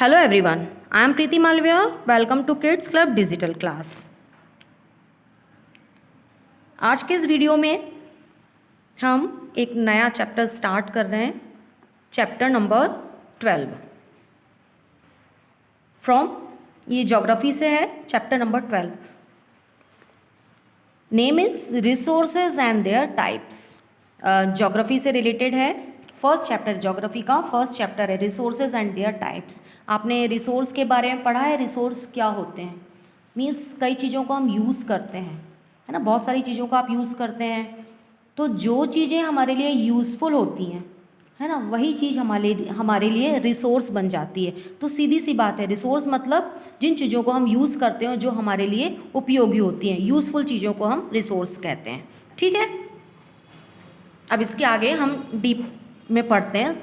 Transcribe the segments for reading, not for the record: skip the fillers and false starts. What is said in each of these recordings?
Hello everyone, I am Preeti Malviya. Welcome to Kids Club Digital Class. आज के इस video में हम एक नया चैप्टर स्टार्ट कर रहे हैं, चैप्टर नंबर 12 फ्रॉम, ये ज्योग्राफी से है, chapter number 12. Name is resources and there types. Geography से रिलेटेड है. फर्स्ट चैप्टर ज्योग्राफी का फर्स्ट चैप्टर है रिसोर्सेज एंड देयर टाइप्स. आपने रिसोर्स के बारे में पढ़ा है. रिसोर्स क्या होते हैं? मीन्स कई चीज़ों को हम यूज़ करते हैं, है ना. बहुत सारी चीज़ों को आप यूज़ करते हैं, तो जो चीज़ें हमारे लिए यूज़फुल होती हैं, है ना, वही चीज़ हमारे लिए रिसोर्स बन जाती है. तो सीधी सी बात है, रिसोर्स मतलब जिन चीज़ों को हम यूज़ करते हैं जो हमारे लिए उपयोगी होती हैं, यूज़फुल चीज़ों को हम रिसोर्स कहते हैं. ठीक है. अब इसके आगे हम डीप में पढ़ते हैं.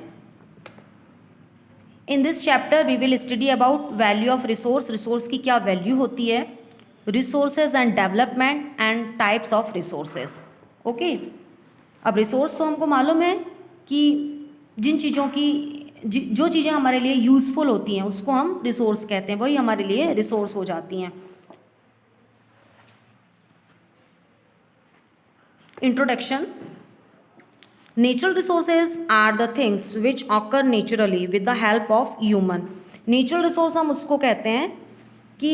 In this chapter we will study about value of resource. Resource की क्या वैल्यू होती है, resources and development and types of resources. Okay. अब रिसोर्स तो हमको मालूम है कि जिन चीज़ों की जो चीज़ें हमारे लिए यूज़फुल होती हैं उसको हम रिसोर्स कहते हैं, वही हमारे लिए रिसोर्स हो जाती हैं. Introduction. Natural resources are the things which occur naturally with the help of human. Natural resource हम उसको कहते हैं कि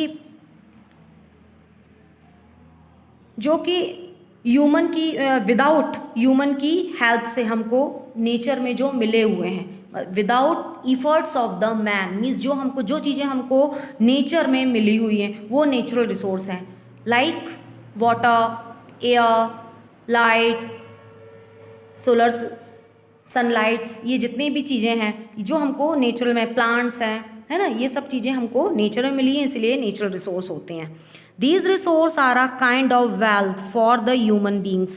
जो कि ह्यूमन की विदाउट ह्यूमन की हेल्प से हमको नेचर में जो मिले हुए हैं, without efforts of the man. Means जो चीज़ें हमको नेचर में मिली हुई हैं वो नेचुरल रिसोर्स हैं. Like water, air, light, solar, sunlights, ये जितनी भी चीज़ें हैं जो हमको नेचुरल में, प्लांट्स हैं, है ना, ये सब चीज़ें हमको नेचर में मिली हैं, इसलिए नेचुरल रिसोर्स होते हैं. These resource are a kind of wealth for the human beings.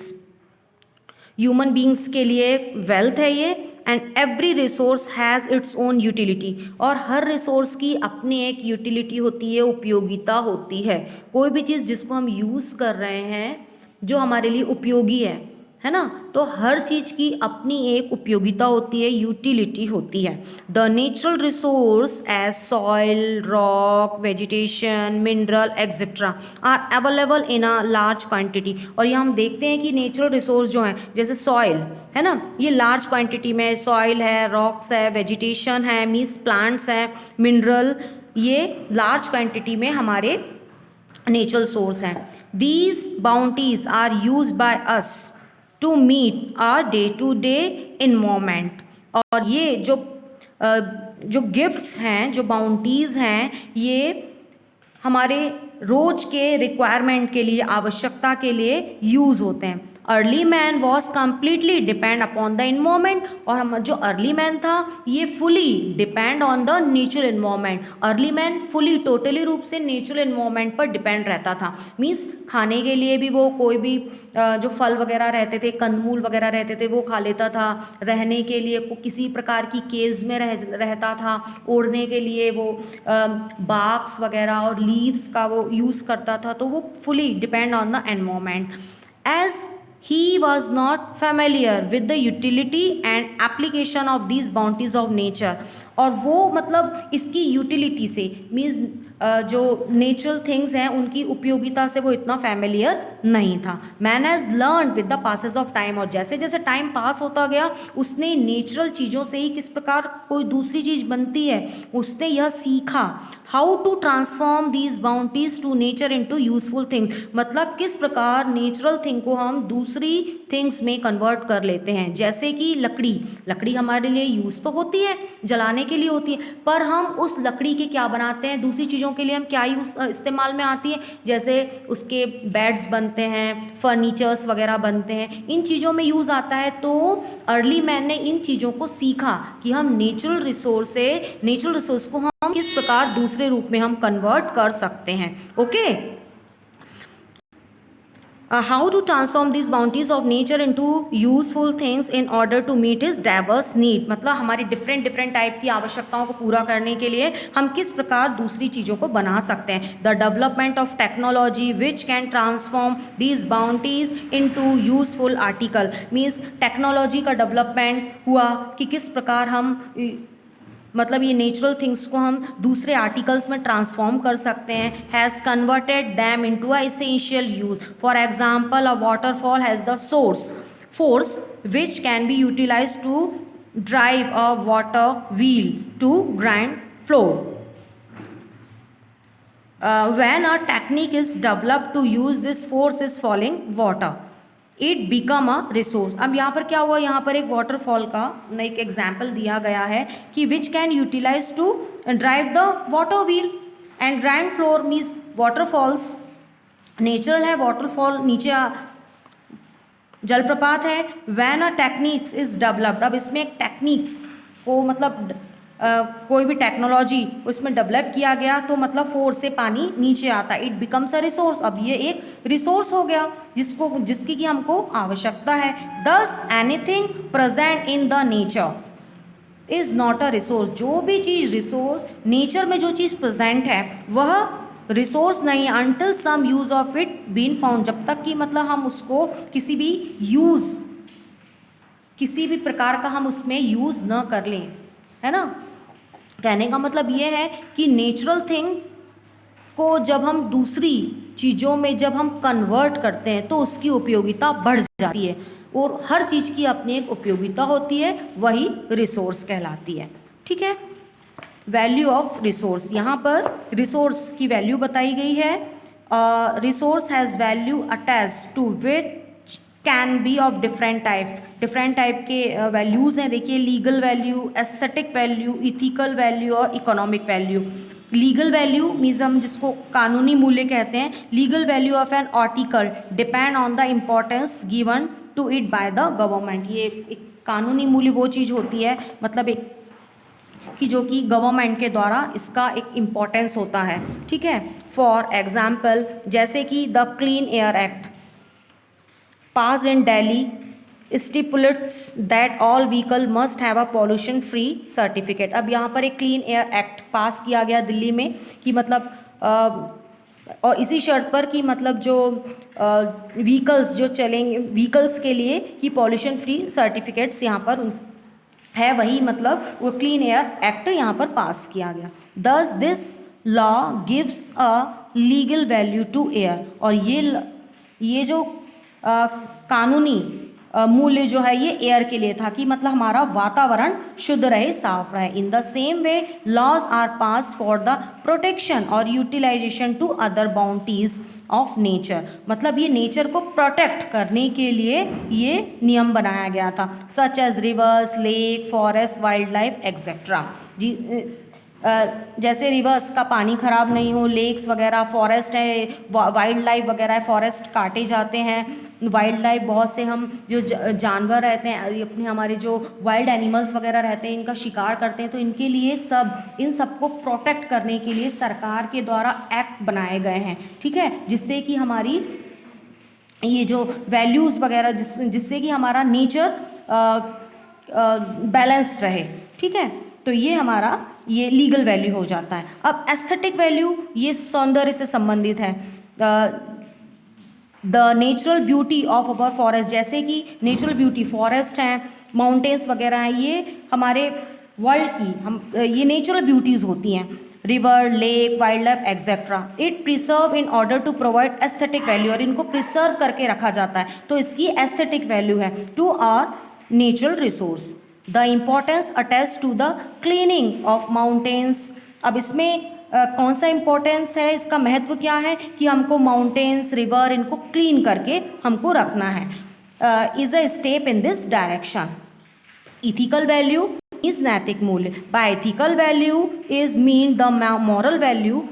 Human beings के लिए वेल्थ है ये. And every resource has its own utility. और हर रिसोर्स की अपनी एक यूटिलिटी होती है, उपयोगिता होती है. कोई भी चीज़ जिसको हम यूज़ कर रहे हैं जो हमारे लिए उपयोगी है ना, तो हर चीज़ की अपनी एक उपयोगिता होती है, यूटिलिटी होती है. The natural resource as soil, rock, vegetation, mineral etcetera are available in a large quantity. और ये हम देखते हैं कि नेचुरल रिसोर्स जो हैं, जैसे सॉइल है ना, ये लार्ज क्वांटिटी में सॉइल है, रॉक्स है, वेजिटेशन है, मीन्स प्लांट्स हैं, मिनरल, ये लार्ज क्वांटिटी में हमारे नेचुरल सोर्स हैं. These bounties are used by us to meet our day to day environment. और ये जो गिफ्ट्स हैं, जो बाउंटीज़ हैं, ये हमारे रोज के रिक्वायरमेंट के लिए, आवश्यकता के लिए यूज़ होते हैं. Early man was completely depend upon the environment. और हम जो अर्ली मैन था ये fully depend on the natural environment. Early man fully, totally रूप से नेचुरल इन्वायरमेंट पर डिपेंड रहता था. मीन्स खाने के लिए भी वो कोई भी जो फल वगैरह रहते थे, कंदमूल वगैरह रहते थे, वो खा लेता था. रहने के लिए किसी प्रकार की केव्स में रहता था. ओढ़ने के लिए वो बाग्स वगैरह और लीव्स का वो यूज़ करता था. तो वो fully depend on the environment. As he was not familiar with the utility and application of these bounties of nature. और वो मतलब इसकी यूटिलिटी से, मीन्स जो नेचुरल थिंग्स हैं उनकी उपयोगिता से वो इतना फैमिलियर नहीं था. Man has learn with the passes of time. और जैसे जैसे टाइम पास होता गया उसने नेचुरल चीज़ों से ही किस प्रकार कोई दूसरी चीज़ बनती है उसने यह सीखा. How to transform these bounties to nature into useful things. मतलब किस प्रकार नेचुरल थिंग को हम दूसरी थिंग्स में कन्वर्ट कर लेते हैं. जैसे कि लकड़ी हमारे लिए यूज़ तो होती है, जलाने के लिए होती है, पर हम उस लकड़ी के क्या बनाते हैं, दूसरी चीज़ों के लिए हम क्या इस्तेमाल में आती है. जैसे उसके बेड्स बनते हैं, फर्नीचर्स वगैरह बनते हैं, इन चीज़ों में यूज़ आता है. तो अर्ली मैन ने इन चीज़ों को सीखा कि हम नेचुरल रिसोर्स को हम किस प्रकार दूसरे रूप में हम कन्वर्ट कर सकते हैं. Okay. How to transform these bounties of nature into useful things in order to meet his diverse need. मतलब हमारी डिफरेंट टाइप की आवश्यकताओं को पूरा करने के लिए हम किस प्रकार दूसरी चीज़ों को बना सकते हैं. The development of technology which can transform these bounties into useful article. Means technology का डेवलपमेंट हुआ कि किस प्रकार हम मतलब ये नेचुरल थिंग्स को हम दूसरे आर्टिकल्स में ट्रांसफॉर्म कर सकते हैं, has converted them into a essential use. For example a waterfall has the force which can be utilized to drive a water wheel to grind flour. When a technique is developed to use this force is falling water, it become a resource. अब यहाँ पर क्या हुआ, यहाँ पर एक waterfall का एक एग्जाम्पल दिया गया है कि which can utilise to drive the water wheel and grind flour means waterfalls natural है, वाटरफॉल नीचे जलप्रपात है। When a techniques is developed, अब इसमें एक टेक्निक्स को मतलब कोई भी टेक्नोलॉजी उसमें डेवलप किया गया तो मतलब फोर्स से पानी नीचे आता है, इट बिकम्स अ रिसोर्स। अब ये एक रिसोर्स हो गया जिसकी कि हमको आवश्यकता है। दस anything present in the nature is not a resource, जो भी चीज़ रिसोर्स नेचर में जो चीज़ प्रेजेंट है वह रिसोर्स नहीं है until some use of it been found, जब तक कि मतलब हम उसको किसी भी प्रकार का हम उसमें यूज़ न कर लें, है ना। कहने का मतलब ये है कि नेचुरल थिंग को जब हम दूसरी चीज़ों में जब हम कन्वर्ट करते हैं तो उसकी उपयोगिता बढ़ जाती है, और हर चीज़ की अपनी एक उपयोगिता होती है, वही रिसोर्स कहलाती है। ठीक है, वैल्यू ऑफ रिसोर्स, यहाँ पर रिसोर्स की वैल्यू बताई गई है। Resource has value attached to which can be of different type के वैल्यूज़ हैं। देखिए, legal value, aesthetic value, ethical value और economic value. Legal value means हम जिसको कानूनी मूल्य कहते हैं। Legal value of an article depend on the importance given to it by the government. ये एक कानूनी मूल्य वो चीज़ होती है मतलब एक कि जो कि गवर्नमेंट के द्वारा इसका एक इम्पोर्टेंस होता है। ठीक है, फॉर एग्जाम्पल जैसे कि the clean air act pass in Delhi stipulates that all vehicle must have a pollution free certificate. अब यहाँ पर एक क्लीन एयर एक्ट पास किया गया दिल्ली में कि मतलब और इसी शर्त पर कि मतलब जो व्हीकल्स जो चलेंगे व्हीकल्स के लिए कि पॉल्यूशन फ्री सर्टिफिकेट्स यहाँ पर है, वही मतलब वो क्लीन एयर एक्ट यहाँ पर पास किया गया। Thus this law gives a legal value to air, और ये जो कानूनी मूल्य जो है ये एयर के लिए था कि मतलब हमारा वातावरण शुद्ध रहे, साफ रहे। In the same way laws are pass for the protection और utilisation to other boundaries of nature, मतलब ये नेचर को प्रोटेक्ट करने के लिए ये नियम बनाया गया था। Such as rivers, lake, forest, wild life etcetera. जी जैसे रिवर्स का पानी खराब नहीं हो, लेक्स वगैरह, फॉरेस्ट है, वाइल्ड लाइफ वगैरह है, फॉरेस्ट काटे जाते हैं, वाइल्ड लाइफ बहुत से हम जो जानवर रहते हैं अपने हमारे जो वाइल्ड एनिमल्स वगैरह रहते हैं इनका शिकार करते हैं, तो इनके लिए इन सबको प्रोटेक्ट करने के लिए सरकार के द्वारा एक्ट बनाए गए हैं। ठीक है, जिससे कि हमारी ये जो वैल्यूज़ वगैरह जिससे कि हमारा नेचर बैलेंस रहे। ठीक है, तो ये हमारा ये लीगल वैल्यू हो जाता है। अब एस्थेटिक वैल्यू ये सौंदर्य से संबंधित है। The natural beauty of our forest, जैसे कि नेचुरल ब्यूटी फॉरेस्ट हैं, माउंटेन्स वगैरह हैं, ये हमारे वर्ल्ड की ये नेचुरल ब्यूटीज़ होती हैं। River, lake, wild life etcetera, it preserve in order to provide aesthetic value, और इनको प्रिजर्व करके रखा जाता है तो इसकी एस्थेटिक वैल्यू है to our natural resource. The importance attach to the cleaning of mountains, अब इसमें कौन सा इम्पोर्टेंस है, इसका महत्व क्या है कि हमको माउंटेन्स, रिवर इनको क्लीन करके हमको रखना है। Is a step in this direction. Ethical value is नैतिक मूल्य। By ethical value is mean the moral value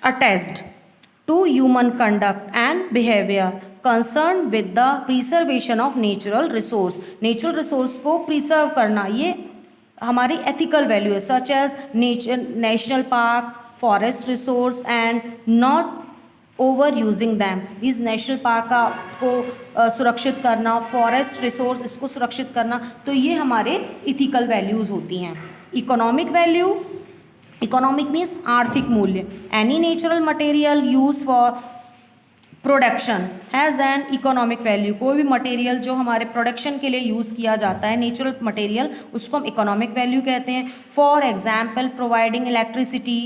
attached to human conduct and behaviour concern with the preservation of natural resource. Natural resource को preserve करना ये हमारी ethical value है, such as national park, forest resource and not over using them. इस national park को सुरक्षित करना, forest resource इसको सुरक्षित करना, तो ये हमारे इथिकल वैल्यूज़ होती हैं। इकोनॉमिक वैल्यू, इकोनॉमिक मीन्स आर्थिक मूल्य। Any natural material use for production has an economic value. कोई भी मटेरियल जो हमारे प्रोडक्शन के लिए यूज़ किया जाता है, नेचुरल मटेरियल, उसको हम इकोनॉमिक वैल्यू कहते हैं। For example providing electricity,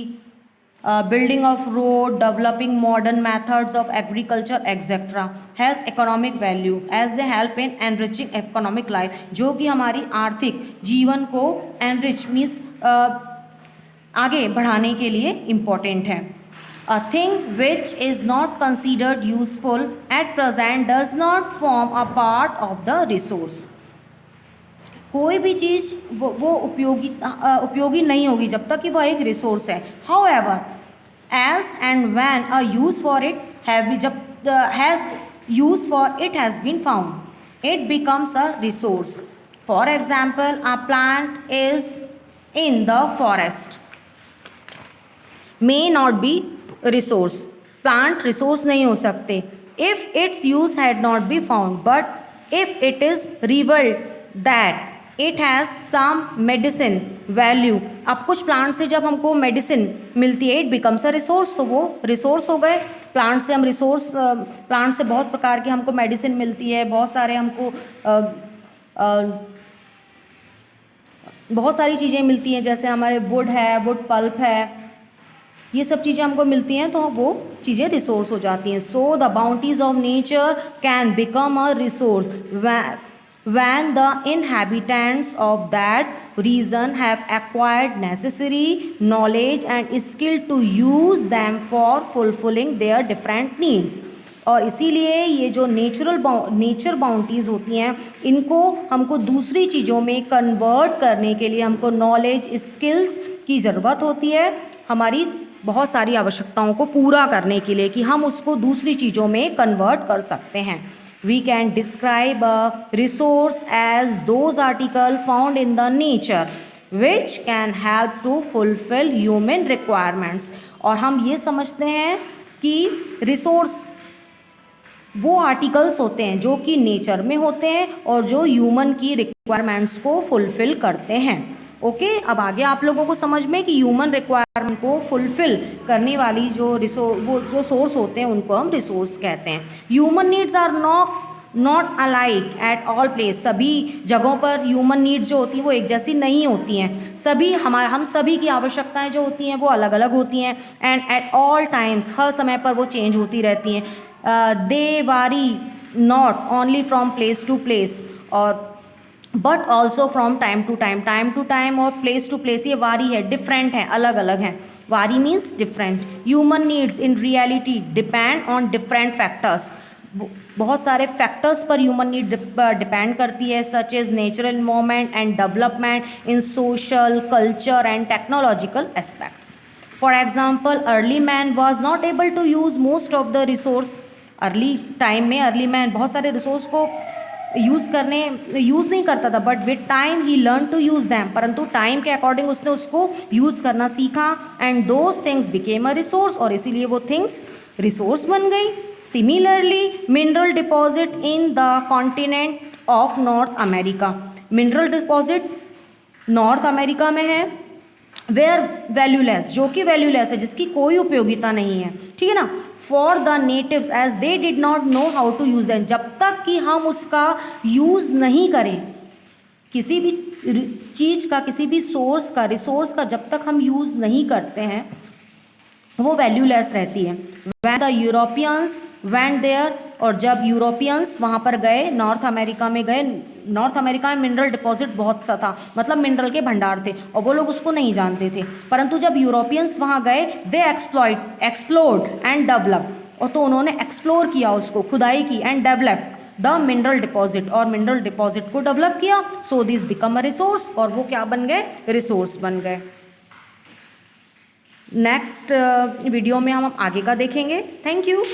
building of road, developing modern methods of agriculture, etc. has economic value as they help in enriching economic life। जो कि हमारी आर्थिक जीवन को enrich means आगे बढ़ाने के लिए important है। A thing which is not considered useful at present does not form a part of the resource। कोई भी चीज़ वो उपयोगी नहीं होगी जब तक कि वह एक रिसोर्स है। However, as and when a use for it has been found, it becomes a resource। For example, a plant is in the forest may not be resource। Plant resource नहीं हो सकते if its use had not been found, but if it is revealed that it has some medicine value. अब कुछ plant से जब हमको medicine मिलती है, इट बिकम्स अ रिसोर्स, तो वो रिसोर्स हो गए। प्लांट से हम प्लांट से बहुत प्रकार की हमको मेडिसिन मिलती है, बहुत सारे हमको बहुत सारी चीज़ें मिलती हैं, जैसे हमारे वुड है, वुड पल्प है, ये सब चीज़ें हमको मिलती हैं, तो वो चीज़ें रिसोर्स हो जाती हैं। So the bounties of nature can become a resource when the inhabitants of that region have acquired necessary knowledge and skill to use them for fulfilling their different needs। और इसीलिए ये जो नेचर बाउंटीज़ होती हैं, इनको हमको दूसरी चीज़ों में कन्वर्ट करने के लिए हमको नॉलेज, स्किल्स की ज़रूरत होती है, हमारी बहुत सारी आवश्यकताओं को पूरा करने के लिए, कि हम उसको दूसरी चीज़ों में कन्वर्ट कर सकते हैं। We can describe a resource as those articles found in the nature which can help to fulfill human requirements। और हम ये समझते हैं कि रिसोर्स वो आर्टिकल्स होते हैं जो कि नेचर में होते हैं और जो ह्यूमन की रिक्वायरमेंट्स को फुलफिल करते हैं। ओके, अब आगे आप लोगों को समझ में कि ह्यूमन रिक्वायरमेंट को फुलफिल करने वाली जो सोर्स होते हैं उनको हम रिसोर्स कहते हैं। Human needs are not alike at all place. सभी जगहों पर ह्यूमन नीड्स जो होती हैं वो एक जैसी नहीं होती हैं। हम सभी की आवश्यकताएं जो होती हैं वो अलग अलग होती हैं, एंड एट ऑल टाइम्स, हर समय पर वो चेंज होती रहती हैं। They vary not only from place to place और but also from time to time और प्लेस टू प्लेस, ये वारी है, डिफरेंट है, अलग अलग हैं। Vary means different. Human needs in reality depend on different factors. बहुत सारे फैक्टर्स पर ह्यूमन नीड डिपेंड करती है, such as natural environment and development in social, culture and technological aspects. For example, early man was not able to use most of the resource. Early time में early man बहुत सारे resource को use नहीं करता था, but with time he learn to use them. परंतु time के according उसने उसको यूज़ करना सीखा, and those things became a resource, और इसीलिए वो थिंग्स रिसोर्स बन गई। Similarly, mineral deposit in the continent of North America. Mineral deposit north America में है, वेयर वैल्यूलेस, जो कि वैल्यूलेस है, जिसकी कोई उपयोगिता नहीं है, ठीक है ना। For the natives as they did not know how to use them. जब तक कि हम उसका यूज़ नहीं करें, किसी भी चीज़ का, किसी भी रिसोर्स का जब तक हम यूज़ नहीं करते हैं, वो वैल्यूलेस रहती है। When the Europeans went there, और जब यूरोपियंस वहाँ पर गए, नॉर्थ अमेरिका में गए, नॉर्थ अमेरिका में मिनरल डिपॉजिट बहुत सा था, मतलब मिनरल के भंडार थे, और वो लोग उसको नहीं जानते थे। परंतु जब यूरोपियंस वहाँ गए, दे एक्सप्लोर्ड एंड डेवलप, और तो उन्होंने एक्सप्लोर किया, उसको खुदाई की, and develop the mineral deposit, और मिनरल डिपॉजिट को डेवलप किया। So this become a resource, और वो क्या बन गए, रिसोर्स बन गए। नेक्स्ट वीडियो में हम आगे का देखेंगे। Thank you.